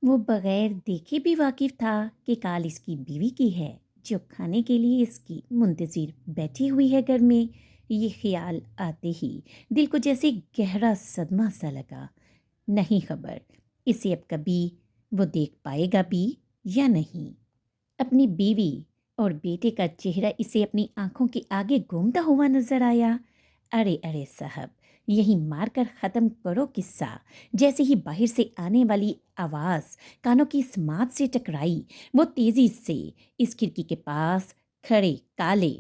وہ بغیر دیکھے بھی واقف تھا کہ کال اس کی بیوی کی ہے جو کھانے کے لیے اس کی منتظر بیٹھی ہوئی ہے گھر میں۔ یہ خیال آتے ہی دل کو جیسے گہرا صدمہ سا لگا۔ نہیں خبر اسے اب کبھی وہ دیکھ پائے گا بھی یا نہیں۔ اپنی بیوی اور بیٹے کا چہرہ اسے اپنی آنکھوں کے آگے گھومتا ہوا نظر آیا۔ ارے ارے صاحب، یہی مار کر ختم کرو قصہ۔ جیسے ہی باہر سے آنے والی آواز کانوں کی سماعت سے ٹکرائی، وہ تیزی سے اس کھڑکی کے پاس کھڑے کالے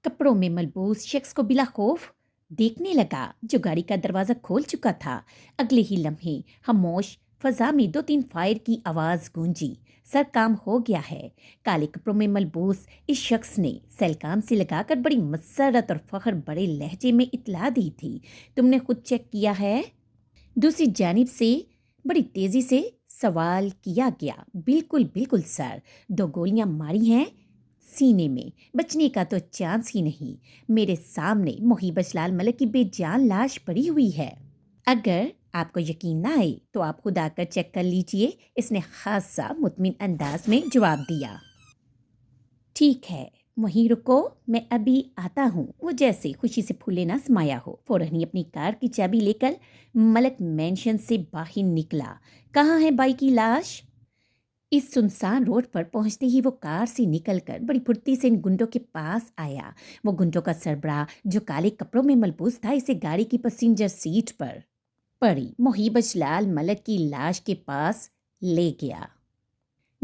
کپڑوں میں ملبوس شخص کو بلا خوف دیکھنے لگا جو گاڑی کا دروازہ کھول چکا تھا۔ اگلے ہی لمحے خاموش فضا میں دو تین فائر کی آواز گونجی۔ سر کام ہو گیا ہے۔ کالے کپڑوں میں ملبوس اس شخص نے سیل کان سے لگا کر بڑی مسرت اور فخر بڑے لہجے میں اطلاع دی تھی، تم نے خود چیک کیا ہے؟ دوسری جانب سے بڑی تیزی سے سوال کیا گیا۔ بالکل بالکل سر، دو گولیاں ماری ہیں سینے میں، بچنے کا تو چانس ہی نہیں۔ میرے سامنے محیب اجلال ملک کی بے جان لاش پڑی ہوئی ہے۔ اگر آپ کو یقین نہ آئے تو آپ خود آ کر چیک کر لیجئے، اس نے خاصا مطمئن انداز میں جواب دیا۔ ٹھیک ہے وہیں رکو، میں ابھی آتا ہوں۔ وہ جیسے خوشی سے پھولے نہ سمایا ہو، فوراً ہی اپنی کار کی چابی لے کر ملک مینشن سے باہر نکلا۔ کہاں ہے بائی کی لاش؟ اس سنسان روڈ پر پہنچتے ہی وہ کار سے نکل کر بڑی پھرتی سے ان گنڈوں کے پاس آیا۔ وہ گنڈوں کا سربراہ جو کالے کپڑوں میں ملبوس تھا اسے گاڑی کی پسنجر سیٹ پر پڑی محیب اجلال ملک کی لاش کے پاس لے گیا۔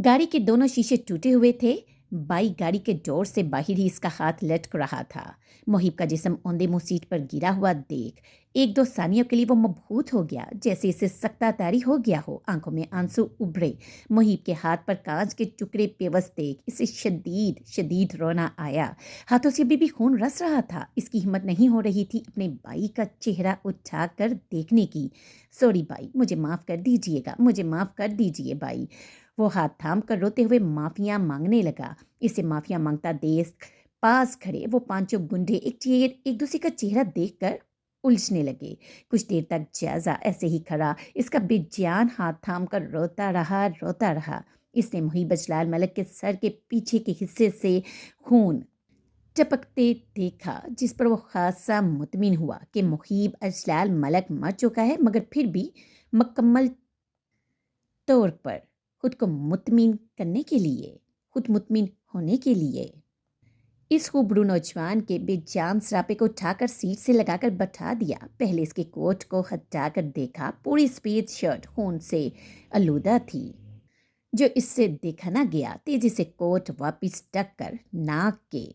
گاڑی کے دونوں شیشے ٹوٹے ہوئے تھے۔ بائی گاڑی کے ڈور سے باہر ہی اس کا ہاتھ لٹک رہا تھا۔ محیب کا جسم اوندے منہ سیٹ پر گرا ہوا دیکھ ایک دو ثانیوں کے لیے وہ مبہوت ہو گیا، جیسے اسے سکتہ طاری ہو گیا ہو۔ آنکھوں میں آنسو ابھرے۔ محیب کے ہاتھ پر کانچ کے ٹکڑے پیوست دیکھ اسے شدید شدید رونا آیا۔ ہاتھوں سے ابھی بھی خون رس رہا تھا۔ اس کی ہمت نہیں ہو رہی تھی اپنے بائی کا چہرہ اٹھا کر دیکھنے کی۔ سوری بائی، مجھے معاف کر دیجئے گا، مجھے معاف کر دیجئے بائی۔ وہ ہاتھ تھام کر روتے ہوئے معافیاں مانگنے لگا۔ اسے معافیاں مانگتا دیکھ پاس کھڑے وہ پانچوں گنڈے ایک دوسرے کا چہرہ دیکھ کر الجھنے لگے۔ کچھ دیر تک جائزہ ایسے ہی کھڑا اس کا بے جان ہاتھ تھام کر روتا رہا۔ اس نے محیب اجلال ملک کے سر کے پیچھے کے حصے سے خون ٹپکتے دیکھا، جس پر وہ خاصا مطمئن ہوا کہ محیب اجلال ملک مر چکا ہے، مگر پھر بھی مکمل طور پر خود کو مطمئن کرنے کے لیے، خود مطمئن ہونے کے لیے اس خوبرو نوجوان کے بے جان سراپے کو اٹھا کر سیٹ سے لگا کر بٹھا دیا۔ پہلے اس کے کوٹ کو ہٹا کر دیکھا، پوری سفید شرٹ خون سے آلودہ تھی جو اس سے دیکھا نہ گیا۔ تیزی سے کوٹ واپس ڈھک کر ناک کے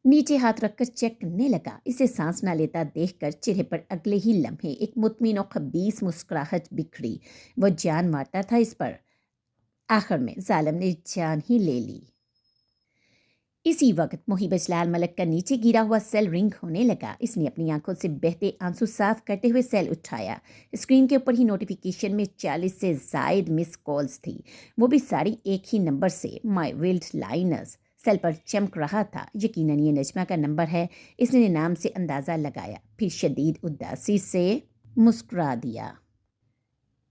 نیچے ہاتھ رکھ کر چیک کرنے لگا۔ اسے سانس نہ لیتا دیکھ کر چہرے پر اگلے ہی لمحے ایک مطمئن اور خبیث مسکراہٹ بکھری۔ وہ جان مارتا تھا اس پر، آخر میں ظالم نے جان ہی لے لی۔ اسی وقت محیب اجلال ملک کا نیچے گرا ہوا سیل رنگ ہونے لگا۔ اس نے اپنی آنکھوں سے بہتے آنسو صاف کرتے ہوئے سیل اٹھایا۔ اسکرین کے اوپر ہی نوٹیفیکیشن میں 40 سے زائد مس کالز تھی، وہ بھی ساری ایک ہی نمبر سے، مائی ولڈ لائنرز۔ سیل پر چمک رہا تھا، یقیناً یہ نجمہ کا نمبر ہے۔ اس نے نام سے اندازہ لگایا، پھر شدید اداسی سے مسکرا دیا۔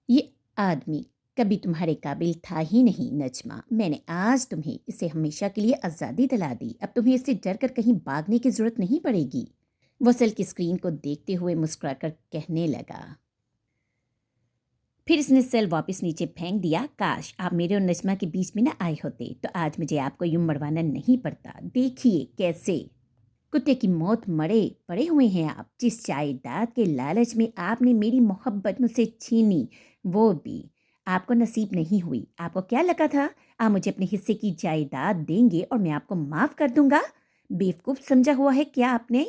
یہ آدمی کبھی تمہارے قابل تھا ہی نہیں نجمہ، میں نے آج تمہیں اسے ہمیشہ کے لیے آزادی دلا دی، اب تمہیں اس سے ڈر کر کہیں بھاگنے کی ضرورت نہیں پڑے گی۔ وہ سیل کی اسکرین کو دیکھتے ہوئے مسکرا کر کہنے لگا۔ پھر اس نے سیل واپس نیچے پھینک دیا۔ کاش آپ میرے اور نجمہ کے بیچ میں نہ آئے ہوتے تو آج مجھے آپ کو یوں مروانا نہیں پڑتا۔ دیکھیے کیسے کتے کی موت مرے پڑے ہوئے ہیں آپ۔ جس جائیداد کے لالچ میں آپ نے میری محبت مجھ سے چھینی، وہ بھی آپ کو نصیب نہیں ہوئی۔ آپ کو کیا لگا تھا آپ مجھے اپنے حصے کی جائیداد دیں گے اور میں آپ کو معاف کر دوں گا؟ بیوقوف سمجھا ہوا ہے کیا آپ نے؟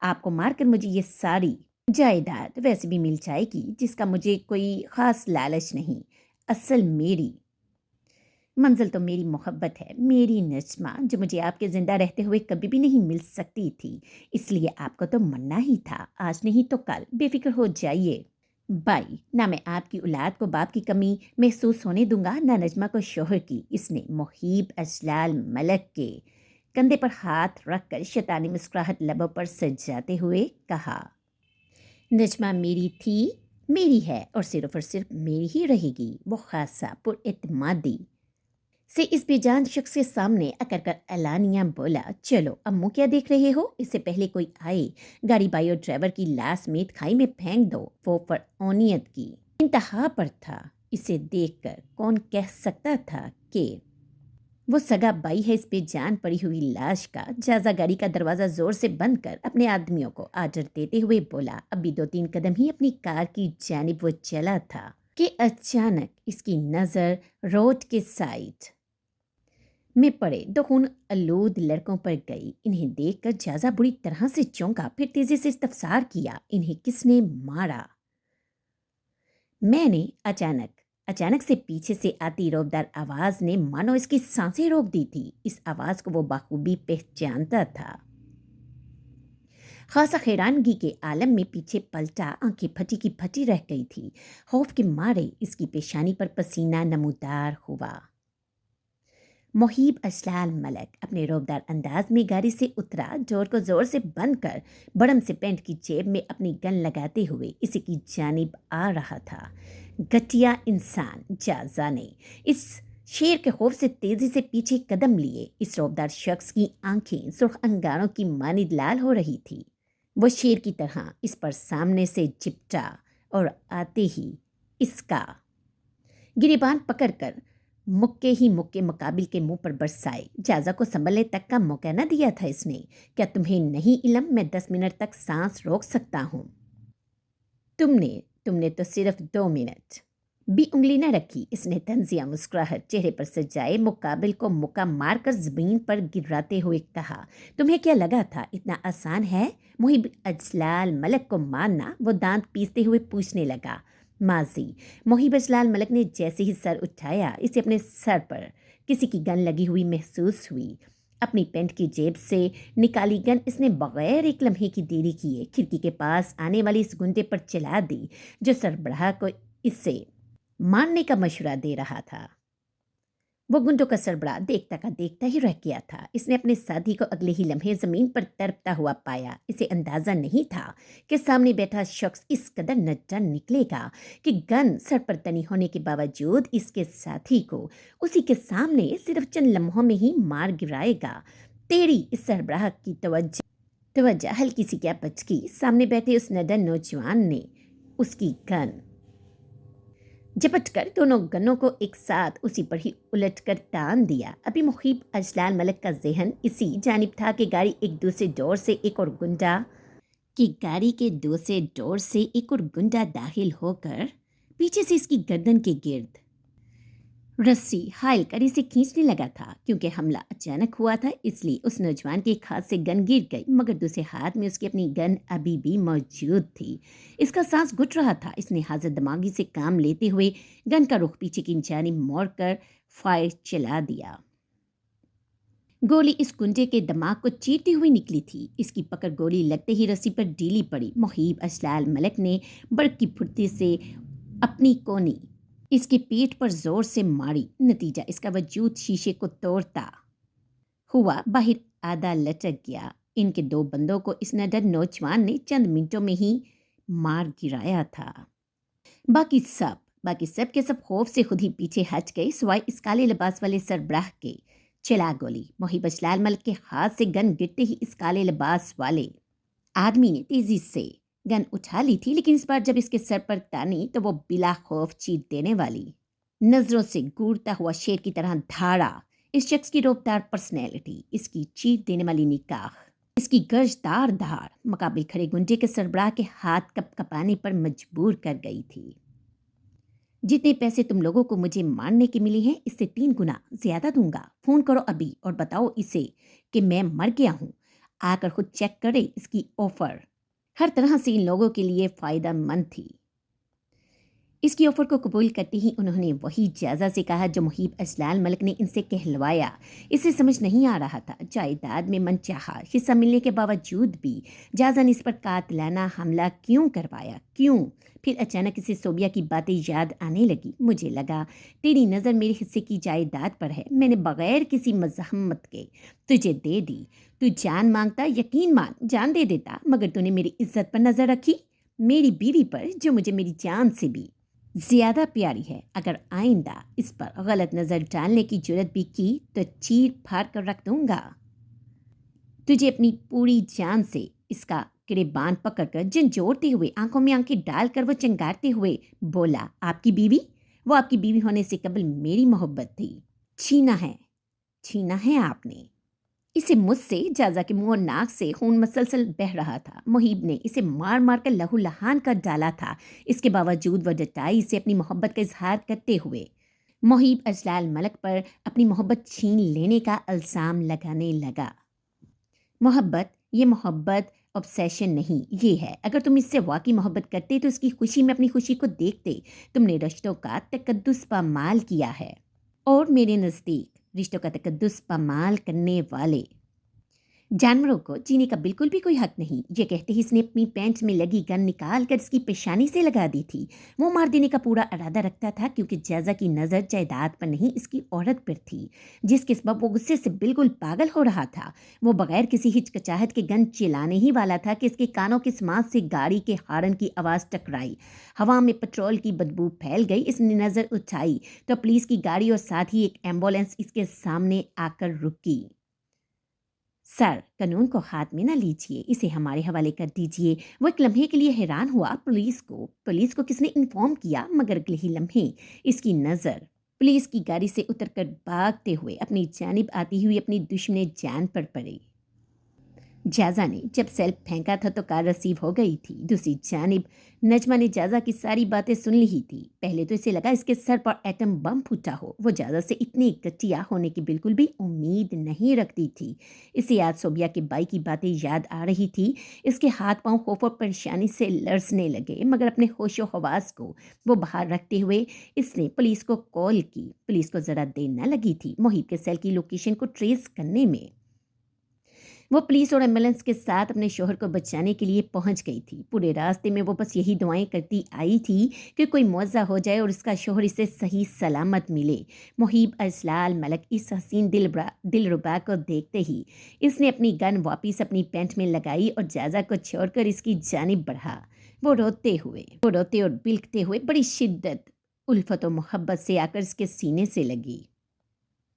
آپ کو مار کر مجھے یہ ساری جائیداد ویسے بھی مل جائے گی، جس کا مجھے کوئی خاص لالچ نہیں۔ اصل میری منزل تو میری محبت ہے، میری نجمہ، جو مجھے آپ کے زندہ رہتے ہوئے کبھی بھی نہیں مل سکتی تھی، اس لیے آپ کو تو مرنا ہی تھا، آج نہیں تو کل۔ بے فکر ہو جائیے بائی، نہ میں آپ کی اولاد کو باپ کی کمی محسوس ہونے دوں گا، نہ نجمہ کو شوہر کی۔ اس نے محیب اجلال ملک کے کندھے پر ہاتھ رکھ کر شیطانی مسکراہٹ لبوں پر سجاتے ہوئے کہا۔ نجمہ میری تھی، میری ہے اور صرف میری ہی رہے گی، وہ خاصا پر اعتمادی سے اس بے جان شخص کے سامنے اکر کر اعلانیہ بولا، چلو اب منہ کیا دیکھ رہے ہو، اس سے پہلے کوئی آئے گاڑی بائی اور ڈرائیور کی لاش سمیت کھائی میں پھینک دو۔ وہ فرعونیت کی انتہا پر تھا۔ اسے دیکھ کر کون کہہ سکتا تھا کہ وہ سگا بائی ہے؟ اس پہ جان پڑی ہوئی لاش کا جازہ گاڑی کا دروازہ زور سے بند کر اپنے آدمیوں کو آرڈر دیتے ہوئے بولا۔ ابھی 2-3 قدم ہی اپنی کار کی جانب وہ چلا تھا کہ اچانک اس کی نظر روڈ کے سائڈ میں پڑے 2 خون آلود لڑکوں پر گئی۔ انہیں دیکھ کر جازہ بری طرح سے چونکا، پھر تیزی سے استفسار کیا، انہیں کس نے مارا؟ میں نے اچانک سے پیچھے سے آتی روبدار آواز نے مانو اس کی سانسیں روک دی تھی۔ اس آواز کو وہ بخوبی پہچانتا تھا۔ خاصا حیرانگی کے عالم میں پیچھے پلٹا، آنکھیں پھٹی کی پھٹی رہ گئی تھی۔ خوف کے مارے اس کی پیشانی پر پسینہ نمودار ہوا۔ محیب اشلال ملک اپنے روبدار انداز میں گاڑی سے اترا، ڈور کو زور سے بند کر بڑم سے پینٹ کی جیب میں اپنی گن لگاتے ہوئے اسی کی جانب آ رہا تھا۔ گھٹیا انسان جازا نے اس شیر کے خوف سے تیزی سے پیچھے قدم لیے۔ اس روبدار شخص کی آنکھیں سرخ انگاروں کی مانند لال ہو رہی تھی۔ وہ شیر کی طرح اس پر سامنے سے چپٹا اور آتے ہی اس کا گریبان پکڑ کر مکے مقابل کے منہ پر برسائے۔ جازا کو سنبھلنے تک کا موقع نہ دیا تھا اس نے۔ کیا تمہیں نہیں علم میں 10 منٹ تک سانس روک سکتا ہوں؟ تم نے تو صرف 2 منٹ بھی انگلی نہ رکھی۔ اس نے طنزیہ مسکراہٹ چہرے پر سجائے مقابل کو مکہ مار کر زمین پر گراتے ہوئے کہا، تمہیں کیا لگا تھا اتنا آسان ہے محب اجلال ملک کو مارنا؟ وہ دانت پیستے ہوئے پوچھنے لگا۔ ماضی محب اجلال ملک نے جیسے ہی سر اٹھایا، اسے اپنے سر پر کسی کی گن لگی ہوئی محسوس ہوئی۔ اپنی پینٹ کی جیب سے نکالی گن اس نے بغیر ایک لمحے کی دیری کیے کھڑکی کے پاس آنے والی اس گنڈے پر چلا دی جو سربراہ کو اس سے مارنے کا مشورہ دے رہا تھا۔ وہ گنڈوں کا سربراہ دیکھتا کا دیکھتا ہی رہ گیا تھا۔ اس نے اپنے ساتھی کو اگلے ہی لمحے زمین پر تڑپتا ہوا پایا۔ اسے اندازہ نہیں تھا کہ سامنے بیٹھا شخص اس قدر نڈر نکلے گا کہ گن سر پر تنی ہونے کے باوجود اس کے ساتھی کو اسی کے سامنے صرف چند لمحوں میں ہی مار گرائے گا۔ تیری اس سربراہ کی توجہ ہلکی سی کیا بچکی۔ سامنے بیٹھے اس نڈر نوجوان نے اس کی گن جپٹ کر دونوں گنوں کو ایک ساتھ اسی پر ہی الٹ کر تان دیا۔ ابھی محب اجلال ملک کا ذہن اسی جانب تھا کہ گاڑی کے دوسرے ڈور سے ایک اور گنڈا داخل ہو کر پیچھے سے اس کی گردن کے گرد رسی حائل کر اسے کھینچنے لگا تھا۔ کیونکہ حملہ اچانک ہوا تھا اس لیے اس نوجوان کے ایک ہاتھ سے گن گر گئی، مگر دوسرے ہاتھ میں اس کی اپنی گن ابھی بھی موجود تھی۔ اس کا سانس گھٹ رہا تھا۔ اس نے حاضر دماغی سے کام لیتے ہوئے گن کا رخ پیچھے کی جانب موڑ کر فائر چلا دیا۔ گولی اس گنڈے کے دماغ کو چیرتی ہوئی نکلی تھی۔ اس کی پکڑ گولی لگتے ہی رسی پر ڈھیلی پڑی۔ محب اجلال ملک نے برق کی پھرتی سے اپنی کونی اس کے پیٹ پر زور سے ماری۔ نتیجہ اس کا وجود شیشے کو توڑتا ہوا باہر آدھا لٹک گیا۔ ان کے 2 بندوں کو اس نڈر نوجوان نے چند منٹوں میں ہی مار گرایا تھا۔ باقی سب کے سب خوف سے خود ہی پیچھے ہٹ گئے سوائے اس کالے لباس والے سربراہ کے۔ چلا گولی۔ محب اجلال ملک کے ہاتھ سے گن گرتے ہی اس کالے لباس والے آدمی نے تیزی سے گن اٹھا لی تھی، لیکن اس بار جب اس کے سر پر تانی تو وہ بلا خوف چیر دینے والی نظروں سے گورتا ہوا شیر کی طرح دھاڑا۔ اس شخص کی روبدار پرسنالٹی، اس کی چیر دینے والی نگاہ، اس کی گرجدار دھاڑ مقابل کھڑے گنڈے کے سربراہ کے ہاتھ کپ کپانے پر مجبور کر گئی تھی۔ جتنے پیسے تم لوگوں کو مجھے مارنے کے ملے ہیں اس سے 3 گنا زیادہ دوں گا۔ فون کرو ابھی اور بتاؤ اسے کہ میں مر گیا ہوں۔ آ کر خود چیک کرے۔ اس کی آفر ہر طرح سے ان لوگوں کے لیے فائدہ مند تھی۔ اس کی آفر کو قبول کرتے ہی انہوں نے وہی جازا سے کہا جو محب اجلال ملک نے ان سے کہلوایا۔ اسے سمجھ نہیں آ رہا تھا جائیداد میں من چاہا حصہ ملنے کے باوجود بھی جازا نے اس پر قاتلانہ حملہ کیوں کروایا؟ کیوں؟ پھر اچانک اسے صوبیہ کی باتیں یاد آنے لگی۔ مجھے لگا تیری نظر میرے حصے کی جائیداد پر ہے، میں نے بغیر کسی مزاحمت کے تجھے دے دی۔ تو جان مانگتا، یقین مان جان دے دیتا، مگر تو نے میری عزت پر نظر رکھی۔ میری بیوی پر جو مجھے میری جان سے بھی زیادہ پیاری ہے. اگر آئندہ اس پر غلط نظر ڈالنے کی جرت بھی کی تو چیر پھاڑ کر رکھ دوں گا. تجھے اپنی پوری جان سے اس کا گریبان پکڑ کر جھنجھوڑتے ہوئے آنکھوں میں آنکھیں ڈال کر وہ چنگارتے ہوئے بولا، آپ کی بیوی؟ وہ آپ کی بیوی ہونے سے قبل میری محبت تھی. چھینا ہے آپ نے اسے مجھ سے. جازا کے منہ اور ناک سے خون مسلسل بہہ رہا تھا. محیب نے اسے مار مار کر لہو لہان کر ڈالا تھا. اس کے باوجود وہ ڈٹائی سے اپنی محبت کا اظہار کرتے ہوئے محیب اجلال ملک پر اپنی محبت چھین لینے کا الزام لگانے لگا. یہ محبت obsession نہیں، یہ ہے. اگر تم اس سے واقعی محبت کرتے تو اس کی خوشی میں اپنی خوشی کو دیکھتے. تم نے رشتوں کا تقدس پامال کیا ہے، اور میرے نزدیک رشتوں کا تقدس پامال کرنے والے جانوروں کو جینے کا بالکل بھی کوئی حق نہیں. یہ کہتے ہی اس نے اپنی پینٹ میں لگی گن نکال کر اس کی پیشانی سے لگا دی تھی. وہ مار دینے کا پورا ارادہ رکھتا تھا کیونکہ جائزہ کی نظر جائیداد پر نہیں اس کی عورت پر تھی، جس کے سبب وہ غصے سے بالکل پاگل ہو رہا تھا. وہ بغیر کسی ہچکچاہٹ کے گن چلانے ہی والا تھا کہ اس کے کانوں کے سماعت سے گاڑی کے ہارن کی آواز ٹکرائی. ہوا میں پٹرول کی بدبو پھیل گئی. اس نے نظر اٹھائی تو پولیس کی گاڑی اور ساتھ ہی ایک ایمبولینس اس کے سامنے آ کر رکی. سر، قانون کو ہاتھ میں نہ لیجیے، اسے ہمارے حوالے کر دیجیے. وہ ایک لمحے کے لیے حیران ہوا. پولیس کو کس نے انفارم کیا؟ مگر اگلے ہی لمحے اس کی نظر پولیس کی گاڑی سے اتر کر بھاگتے ہوئے اپنی جانب آتی ہوئی اپنی دشمن جان پر پڑی. جازا نے جب سیل پھینکا تھا تو کار ریسیو ہو گئی تھی. دوسری جانب نجمہ نے جازا کی ساری باتیں سن لی تھی. پہلے تو اسے لگا اس کے سر پر ایٹم بم پھوٹا ہو. وہ جازا سے اتنی گٹیا ہونے کی بالکل بھی امید نہیں رکھتی تھی. اسے آج صوبیہ کے بائی کی باتیں یاد آ رہی تھی. اس کے ہاتھ پاؤں خوف اور پریشانی سے لرزنے لگے، مگر اپنے ہوش و حواس کو وہ باہر رکھتے ہوئے اس نے پولیس کو کال کی. پولیس کو ذرا دیر نہ لگی تھی محیب کے سیل کی لوکیشن کو ٹریس کرنے میں. وہ پولیس اور ایمبولینس کے ساتھ اپنے شوہر کو بچانے کے لیے پہنچ گئی تھی. پورے راستے میں وہ بس یہی دعائیں کرتی آئی تھی کہ کوئی معجزہ ہو جائے اور اس کا شوہر اسے صحیح سلامت ملے. محیب اجلال ملک اس حسین دلربا کو دیکھتے ہی اس نے اپنی گن واپس اپنی پینٹ میں لگائی اور جائزہ کو چھوڑ کر اس کی جانب بڑھا. وہ روتے اور بلکتے ہوئے بڑی شدت، الفت و محبت سے آ کر اس کے سینے سے لگی.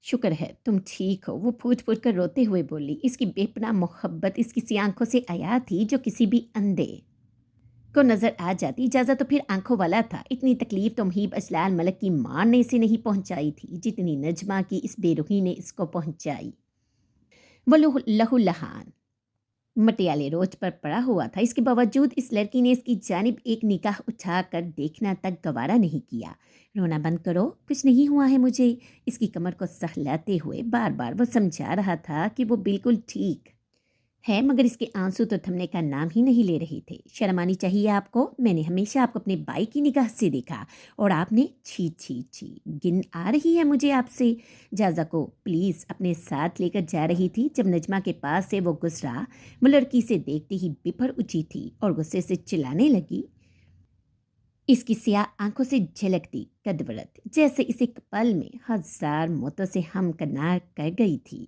شکر ہے تم ٹھیک ہو، وہ پھوٹ پھوٹ کر روتے ہوئے بولی. اس کی بے پناہ محبت اس کی سی آنکھوں سے عیاں تھی جو کسی بھی اندھے کو نظر آ جاتی. اجازت تو پھر آنکھوں والا تھا. اتنی تکلیف تو محیب اجلال ملک کی ماں نے اسے نہیں پہنچائی تھی جتنی نجمہ کی اس بے روحی نے اس کو پہنچائی. وہ لہو لہان مٹیالے روج پر پڑا ہوا تھا. اس کے باوجود اس لڑکی نے اس کی جانب ایک نگاہ اٹھا کر دیکھنا تک گوارا نہیں کیا. رونا بند کرو، کچھ نہیں ہوا ہے مجھے. اس کی کمر کو سہلاتے ہوئے بار بار وہ سمجھا رہا تھا کہ وہ بالکل ٹھیک ہے، مگر اس کے آنسو تو تھمنے کا نام ہی نہیں لے رہے تھے. شرم آنی چاہیے آپ کو. میں نے ہمیشہ آپ کو اپنے بھائی کی نگاہ سے دیکھا اور آپ نے چھی گن آ رہی ہے مجھے آپ سے. جازا کو پولیس اپنے ساتھ لے کر جا رہی تھی جب نجمہ کے پاس سے وہ گزرا. وہ لڑکی سے دیکھتے ہی بپھر اٹھی تھی اور غصے سے چلانے لگی. اس کی سیاہ آنکھوں سے جھلکتی قدورت جیسے اس ایک پل میں ہزار موتوں سے ہمکنار کر گئی تھی.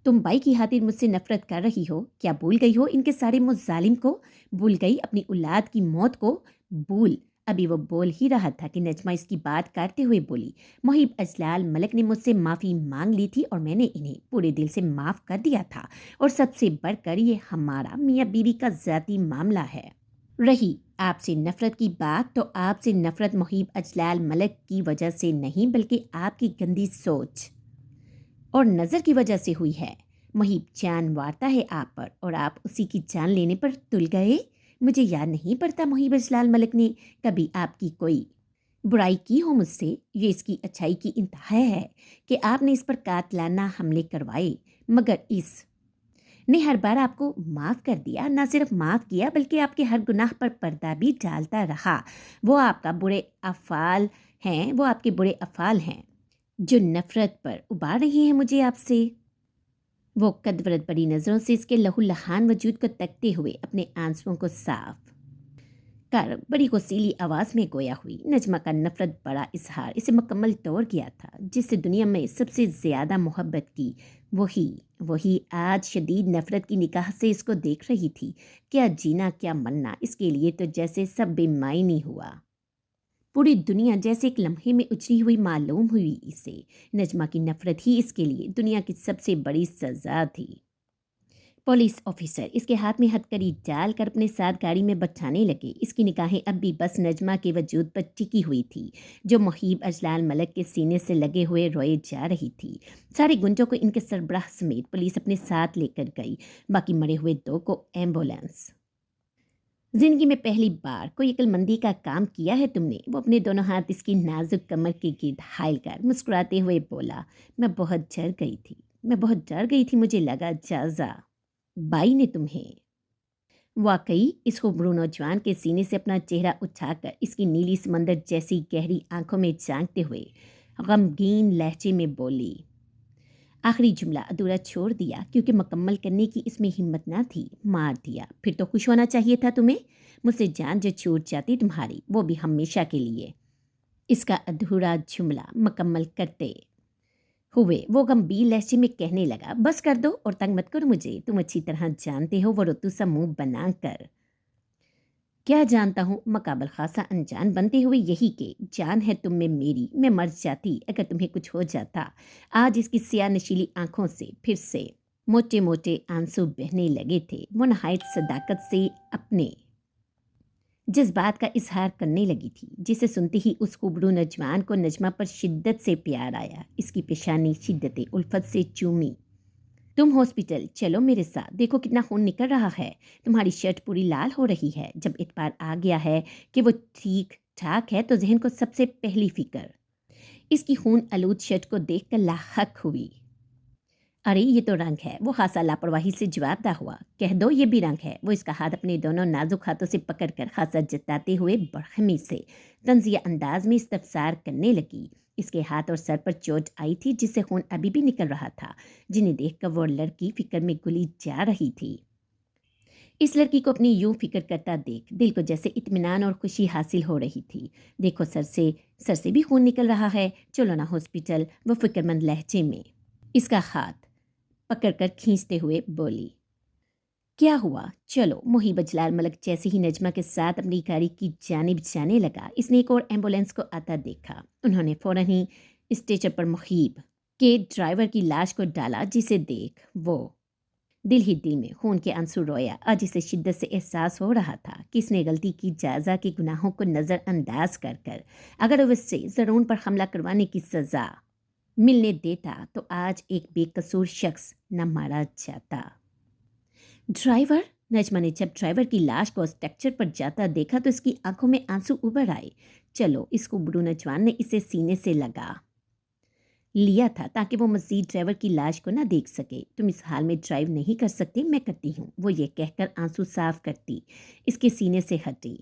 تم بائی کی خاطر مجھ سے نفرت کر رہی ہو؟ کیا بھول گئی ہو ان کے سارے مظالم کو؟ بھول گئی اپنی اولاد کی موت کو؟ بھول ابھی وہ بول ہی رہا تھا کہ نجمہ اس کی بات کاٹتے ہوئے بولی. محیب اجلال ملک نے مجھ سے معافی مانگ لی تھی اور میں نے انہیں پورے دل سے معاف کر دیا تھا. اور سب سے بڑھ کر یہ ہمارا میاں بیوی کا ذاتی معاملہ ہے. رہی آپ سے نفرت کی بات تو آپ سے نفرت محیب اجلال ملک کی وجہ سے نہیں بلکہ آپ کی گندی سوچ اور نظر کی وجہ سے ہوئی ہے. محیب جان وارتا ہے آپ پر اور آپ اسی کی جان لینے پر تل گئے. مجھے یاد نہیں پڑتا محیب اجلال ملک نے کبھی آپ کی کوئی برائی کی ہو مجھ سے. یہ اس کی اچھائی کی انتہا ہے کہ آپ نے اس پر قاتلانہ حملے کروائے، مگر اس نے ہر بار آپ کو معاف کر دیا. نہ صرف معاف کیا بلکہ آپ کے ہر گناہ پر پردہ بھی ڈالتا رہا. وہ آپ کے برے افعال ہیں جو نفرت پر ابار رہی ہیں مجھے آپ سے. وہ قدورت بڑی نظروں سے اس کے لہو لہان وجود کو تکتے ہوئے اپنے آنسوؤں کو صاف کر بڑی غصیلی آواز میں گویا ہوئی۔ نجمہ کا نفرت بڑا اظہار اسے مکمل توڑ گیا تھا۔ جس سے دنیا میں سب سے زیادہ محبت کی، وہی آج شدید نفرت کی نگاہ سے اس کو دیکھ رہی تھی۔ کیا جینا کیا مرنا اس کے لیے تو جیسے سب بے معنی ہوا۔ پوری دنیا جیسے ایک لمحے میں اجڑی ہوئی معلوم ہوئی اسے۔ نجمہ کی نفرت ہی اس کے لیے دنیا کی سب سے بڑی سزا تھی۔ پولیس آفیسر اس کے ہاتھ میں ہتکڑی ڈال کر اپنے ساتھ گاڑی میں بٹھانے لگے۔ اس کی نگاہیں اب بھی بس نجمہ کے وجود پر ٹکی ہوئی تھی، جو محیب اجلال ملک کے سینے سے لگے ہوئے روئے جا رہی تھی۔ سارے گنجوں کو ان کے سربراہ سمیت پولیس اپنے ساتھ لے کر گئی، باقی مرے ہوئے 2 کو ایمبولینس۔ زندگی میں پہلی بار کوئی عقل مندی کا کام کیا ہے تم نے؟ وہ اپنے دونوں ہاتھ اس کی نازک کمر کے گرد حائل کر مسکراتے ہوئے بولا۔ میں بہت ڈر گئی تھی، مجھے لگا جازا بائی نے تمہیں۔ واقعی اس خوبرو نوجوان کے سینے سے اپنا چہرہ اٹھا کر اس کی نیلی سمندر جیسی گہری آنکھوں میں جھانکتے ہوئے غمگین لہجے میں بولی۔ آخری جملہ ادھورا چھوڑ دیا کیونکہ مکمل کرنے کی اس میں ہمت نہ تھی۔ مار دیا، پھر تو خوش ہونا چاہیے تھا تمہیں۔ مجھ سے جان جو چھوٹ جاتی تمہاری، وہ بھی ہمیشہ کے لیے۔ اس کا ادھورا جملہ مکمل کرتے ہوئے وہ گمبھیر لہجے میں کہنے لگا، بس کر دو اور تنگ مت کرو مجھے، تم اچھی طرح جانتے ہو۔ وہ رتو سا منہ بنا کر، کیا جانتا ہوں؟ مقابل خاصا انجان بنتے ہوئے یہی کہ جان ہے تم میں میری، میں مر جاتی اگر تمہیں کچھ ہو جاتا۔ آج اس کی سیاہ نشیلی آنکھوں سے پھر سے موٹے موٹے آنسو بہنے لگے تھے۔ وہ نہایت صداقت سے اپنے جذبات کا اظہار کرنے لگی تھی، جسے سنتے ہی اس خوبرو نوجوان کو نجمہ پر شدت سے پیار آیا۔ اس کی پیشانی شدت الفت سے چومی۔ تم ہاسپٹل چلو میرے ساتھ، دیکھو کتنا خون نکل رہا ہے، تمہاری شرٹ پوری لال ہو رہی ہے۔ جب اعتبار آ گیا ہے کہ وہ ٹھیک ٹھاک ہے تو ذہن کو سب سے پہلی فکر اس کی خون آلود شرٹ کو دیکھ کر لاحق ہوئی۔ ارے یہ تو رنگ ہے، وہ خاصا لاپرواہی سے جواب دہ ہوا۔ کہہ دو یہ بھی رنگ ہے۔ وہ اس کا ہاتھ اپنے دونوں نازک ہاتھوں سے پکڑ کر خاصا جتاتے ہوئے برہمی سے طنزیہ انداز میں استفسار کرنے لگی۔ اس کے ہاتھ اور سر پر چوٹ آئی تھی جس سے خون ابھی بھی نکل رہا تھا، جنہیں دیکھ کر وہ لڑکی فکر میں گلی جا رہی تھی۔ اس لڑکی کو اپنی یوں فکر کرتا دیکھ دل کو جیسے اطمینان اور خوشی حاصل ہو رہی تھی۔ دیکھو سر سے بھی خون نکل رہا ہے، چلو نا ہاسپٹل، وہ فکر مند لہجے میں اس کا ہاتھ پکڑ کر کھینچتے ہوئے بولی۔ کیا ہوا؟ چلو۔ محیب اجلال ملک جیسے ہی نجمہ کے ساتھ اپنی گاڑی کی جانب جانے لگا، اس نے ایک اور ایمبولینس کو آتا دیکھا۔ انہوں نے فوراً ہی اسٹیچر پر محیب کے ڈرائیور کی لاش کو ڈالا، جسے دیکھ وہ دل ہی دل میں خون کے آنسو رویا۔ آج اسے شدت سے احساس ہو رہا تھا کہ اس نے غلطی کی جازا کے گناہوں کو نظر انداز کر اگر وہ اس سے زرون پر حملہ کروانے کی سزا ملنے دیتا تو آج ایک بے قصور شخص نہ مارا جاتا۔ ڈرائیور؟ نجمہ نے جب ڈرائیور کی لاش کو اسٹرکچر پر جاتا دیکھا تو اس کی آنکھوں میں آنسو ابھر آئے۔ چلو، اس خوبرو نوجوان نے اسے سینے سے لگا لیا تھا تاکہ وہ مزید ڈرائیور کی لاش کو نہ دیکھ سکے۔ تم اس حال میں ڈرائیو نہیں کر سکتے، میں کرتی ہوں، وہ یہ کہہ کر آنسو صاف کرتی اس کے سینے سے ہٹی۔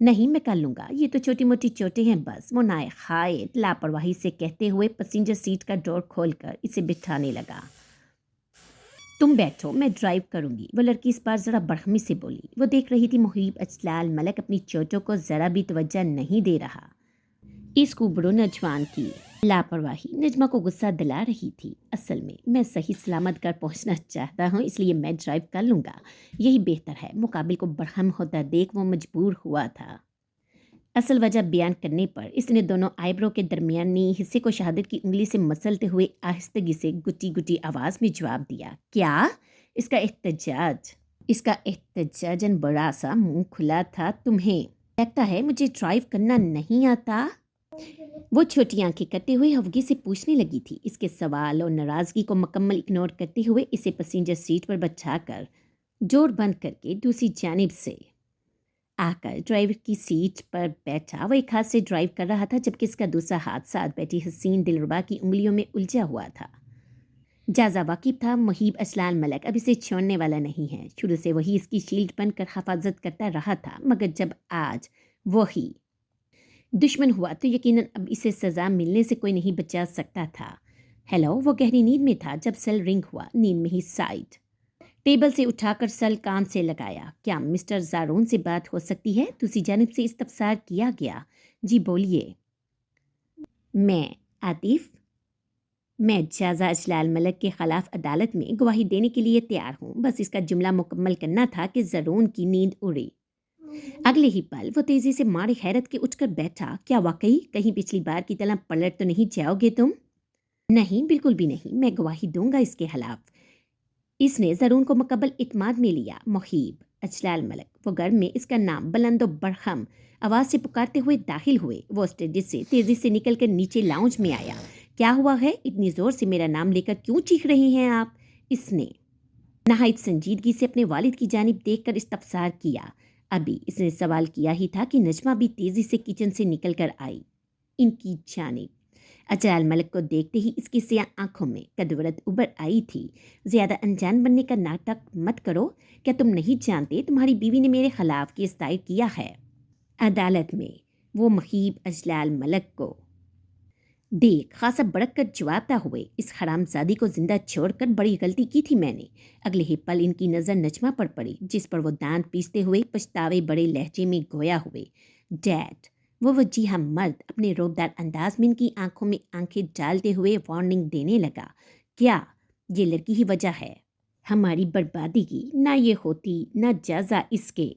نہیں، میں کر لوں گا، یہ تو چھوٹی موٹی چوٹیں ہیں بس، وہ نہایت لاپرواہی سے کہتے ہوئے پسنجر سیٹ کا ڈور کھول کر اسے بٹھانے لگا۔ تم بیٹھو، میں ڈرائیو کروں گی، وہ لڑکی اس بار ذرا برہمی سے بولی۔ وہ دیکھ رہی تھی محیب اجلال ملک اپنی چوٹوں کو ذرا بھی توجہ نہیں دے رہا۔ اس خوبرو نوجوان کی لاپرواہی نجمہ کو غصہ دلا رہی تھی۔ اصل میں صحیح سلامت گھر پہنچنا چاہتا ہوں، اس لیے میں ڈرائیو کر لوں گا، یہی بہتر ہے۔ مقابل کو برہم ہوتا دیکھ وہ مجبور ہوا تھا اصل وجہ بیان کرنے پر۔ اس نے دونوں آئیبرو کے درمیانی حصے کو شہادت کی انگلی سے مسلتے ہوئے آہستگی سے گٹی گٹی آواز میں جواب دیا۔ کیا؟ اس کا احتجاجاً بڑا سا منہ کھلا تھا۔ تمہیں لگتا ہے مجھے ڈرائیو کرنا نہیں آتا؟ وہ چھوٹی آنکھیں کرتے ہوئے ہفگی سے پوچھنے لگی تھی۔ اس کے سوال اور ناراضگی کو مکمل اگنور کرتے ہوئے اسے پسنجر سیٹ پر بٹھا کر ڈور بند کر کے دوسری جانب سے آ کر ڈرائیور کی سیٹ پر بیٹھا۔ وہ ایک ہاتھ سے ڈرائیو کر رہا تھا جبکہ اس کا دوسرا ہاتھ ساتھ بیٹھی حسین دلربا کی انگلیوں میں الجھا ہوا تھا۔ جازا واقف تھا محیب اجلال ملک اب اسے چھوڑنے والا نہیں ہے۔ شروع سے وہی اس کی شیلڈ بن کر حفاظت کرتا رہا تھا، مگر جب آج وہی دشمن ہوا تو یقیناً اب اسے سزا ملنے سے کوئی نہیں بچا سکتا تھا۔ ہیلو، وہ گہری نیند میں تھا جب سیل رنگ ہوا۔ نیند میں ہی سائڈ ٹیبل سے اٹھا کر سل کان سے لگایا۔ کیا مسٹر زارون سے بات ہو سکتی ہے؟ دوسری جانب سے استفسار کیا گیا۔ جی بولیے۔ میں عاطف، میں جازہ اجلال ملک کے خلاف عدالت میں گواہی دینے کے لیے تیار ہوں۔ بس اس کا جملہ مکمل کرنا تھا کہ زارون کی نیند اڑی۔ اگلے ہی پل وہ تیزی سے مارے حیرت کے اٹھ کر بیٹھا۔ کیا واقعی کہیں پچھلی بار کی طرح پلٹ تو نہیں جاؤ گے تم؟ نہیں، بالکل بھی نہیں، میں گواہی دوں گا اس کے خلاف۔ اس نے زارون کو مکمل اعتماد میں لیا۔ محیب اجلال ملک، وہ گھر میں اس کا نام بلند و برہم آواز سے پکارتے ہوئے داخل ہوئے۔ وہ اسٹیج سے تیزی سے نکل کر نیچے لاؤنج میں آیا۔ کیا ہوا ہے؟ اتنی زور سے میرا نام لے کر کیوں چیخ رہے ہیں آپ؟ اس نے نہایت سنجیدگی سے اپنے والد کی جانب دیکھ کر استفسار کیا۔ ابھی اس نے سوال کیا ہی تھا کہ نجمہ بھی تیزی سے کچن سے نکل کر آئی ان کی جانب۔ اجلال ملک کو دیکھتے ہی اس کی سیاہ آنکھوں میں کدورت ابھر آئی تھی۔ زیادہ انجان بننے کا ناٹک مت کرو۔ کیا تم نہیں جانتے تمہاری بیوی نے میرے خلاف کیس دائر کیا ہے؟ عدالت میں وہ محیب اجلال ملک کو دیکھ خاصا بڑک کر جوابتا ہوئے، اس حرام زادی کو زندہ چھوڑ کر بڑی غلطی کی تھی میں نے۔ اگلے ہی پل ان کی نظر نجمہ پر پڑی، جس پر وہ دانت پیستے ہوئے پچھتاوے بڑے لہجے میں گویا ہوئے۔ ڈیڈ، وہ وجیہہ مرد اپنے روبدار انداز میں ان کی آنکھوں میں آنکھیں ڈالتے ہوئے وارننگ دینے لگا۔ کیا یہ لڑکی ہی وجہ ہے ہماری بربادی کی؟ نہ یہ ہوتی، نہ جازہ اس کے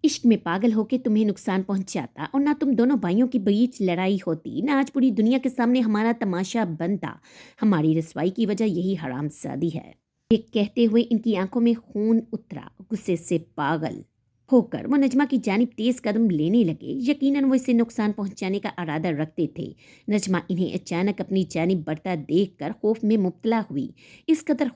عشق میں پاگل ہو کے تمہیں نقصان پہنچاتا، اور نہ تم دونوں بھائیوں کی بیچ لڑائی ہوتی، نہ آج پوری دنیا کے سامنے ہمارا تماشا بنتا۔ ہماری رسوائی کی وجہ یہی حرام زادی ہے۔ یہ کہتے ہوئے ان کی آنکھوں میں خون اترا۔ غصے سے پاگل ہو کر وہ نجمہ کی جانب تیز قدم لینے لگے۔ یقیناً وہ اسے نقصان پہنچانے کا ارادہ رکھتے تھے۔ نجمہ انہیں اچانک اپنی جانب بڑھتا دیکھ کر خوف میں مبتلا ہوئی۔ اس قدر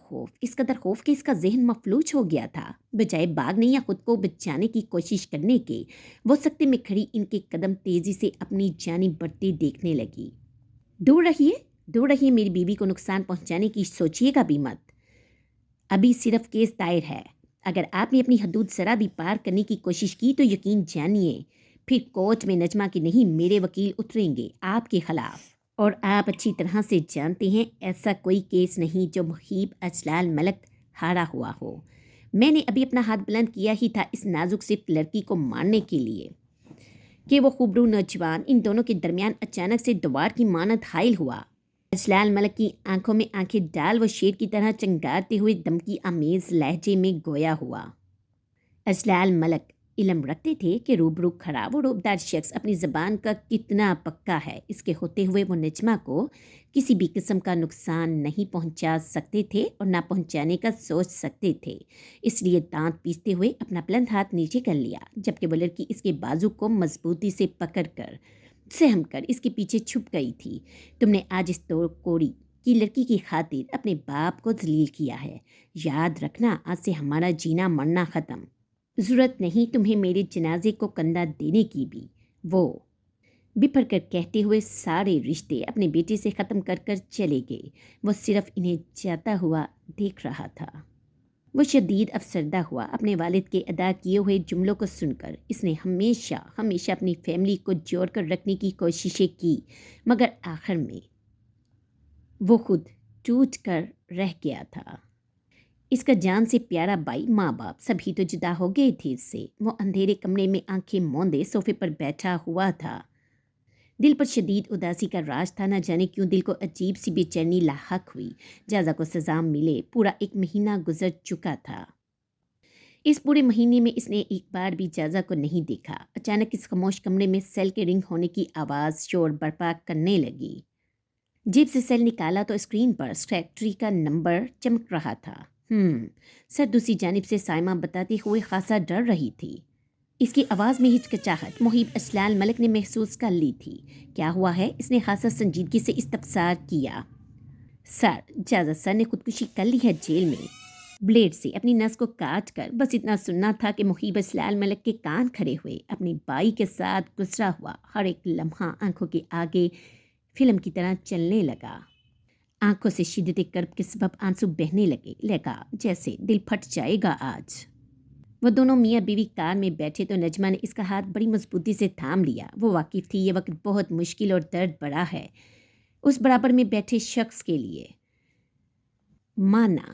خوف کہ اس کا ذہن مفلوج ہو گیا تھا۔ بجائے بھاگنے یا خود کو بچانے کی کوشش کرنے کے، وہ سکتے میں کھڑی ان کے قدم تیزی سے اپنی جانب بڑھتے دیکھنے لگی۔ دور رہیے، میری بیوی کو نقصان پہنچانے کی سوچیے گا بھی مت۔ ابھی صرف کیس دائر ہے۔ اگر آپ نے اپنی حدود ذرا بھی پار کرنے کی کوشش کی تو یقین جانیے پھر کورٹ میں نجمہ کے نہیں میرے وکیل اتریں گے آپ کے خلاف۔ اور آپ اچھی طرح سے جانتے ہیں ایسا کوئی کیس نہیں جو محیب اجلال ملک ہارا ہوا ہو۔ میں نے ابھی اپنا ہاتھ بلند کیا ہی تھا اس نازک صفت لڑکی کو مارنے کے لیے کہ وہ خوبرو نوجوان ان دونوں کے درمیان اچانک سے دوار کی مانند حائل ہوا۔ اجلال ملک کی آنکھوں میں آنکھیں ڈال وہ شیر کی طرح چنگارتے ہوئے دمکی آمیز لہجے میں گویا ہوا۔ اجلال ملک علم رکھتے تھے کہ روبرو کھڑا وہ روبدار شخص اپنی زبان کا کتنا پکا ہے۔ اس کے ہوتے ہوئے وہ نجمہ کو کسی بھی قسم کا نقصان نہیں پہنچا سکتے تھے اور نہ پہنچانے کا سوچ سکتے تھے۔ اس لیے دانت پیستے ہوئے اپنا بلند ہاتھ نیچے کر لیا، جبکہ وہ لڑکی اس کے بازو کو مضبوطی سے پکڑ کر سہم کر اس کے پیچھے چھپ گئی تھی۔ تم نے آج اس کوڑی کی لڑکی کی خاطر اپنے باپ کو ذلیل کیا ہے۔ یاد رکھنا آج سے ہمارا جینا مرنا ختم۔ ضرورت نہیں تمہیں میرے جنازے کو کندھا دینے کی بھی، وہ بپھر کر کہتے ہوئے سارے رشتے اپنے بیٹے سے ختم کر کر چلے گئے۔ وہ صرف انہیں جاتا ہوا دیکھ رہا تھا۔ وہ شدید افسردہ ہوا اپنے والد کے ادا کیے ہوئے جملوں کو سن کر۔ اس نے ہمیشہ اپنی فیملی کو جوڑ کر رکھنے کی کوششیں کی، مگر آخر میں وہ خود ٹوٹ کر رہ گیا تھا۔ اس کا جان سے پیارا بھائی، ماں باپ سبھی تو جدا ہو گئے تھے اس سے۔ وہ اندھیرے کمرے میں آنکھیں موندے صوفے پر بیٹھا ہوا تھا۔ دل پر شدید اداسی کا راج تھا۔ نہ جانے کیوں دل کو عجیب سی بے چینی لاحق ہوئی۔ جازہ کو سزا ملے پورا 1 مہینہ گزر چکا تھا۔ اس پورے مہینے میں اس نے ایک بار بھی جازہ کو نہیں دیکھا۔ اچانک اس خاموش کمرے میں سیل کے رنگ ہونے کی آواز شور برپا کرنے لگی۔ جیب سے سیل نکالا تو اسکرین پر سیکریٹری کا نمبر چمک رہا تھا۔ سر دوسری جانب سے سائمہ بتاتے ہوئے خاصا ڈر رہی تھی۔ اس کی آواز میں ہچکچاہٹ محیب اجلال ملک نے محسوس کر لی تھی۔ کیا ہوا ہے؟ اس نے خاصا سنجیدگی سے استفسار کیا۔ سر، جازہ سر نے خودکشی کر لی ہے جیل میں، بلیڈ سے اپنی نس کو کاٹ کر۔ بس اتنا سننا تھا کہ محیب اجلال ملک کے کان کھڑے ہوئے۔ اپنے بھائی کے ساتھ گزرا ہوا ہر ایک لمحہ آنکھوں کے آگے فلم کی طرح چلنے لگا۔ آنکھوں سے شدت کرب کے سبب آنسو بہنے لگا جیسے دل پھٹ جائے گا آج۔ وہ دونوں میاں بیوی کار میں بیٹھے تو نجمہ نے اس کا ہاتھ بڑی مضبوطی سے تھام لیا۔ وہ واقف تھی یہ وقت بہت مشکل اور درد بڑا ہے اس برابر میں بیٹھے شخص کے لیے۔ مانا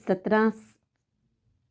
17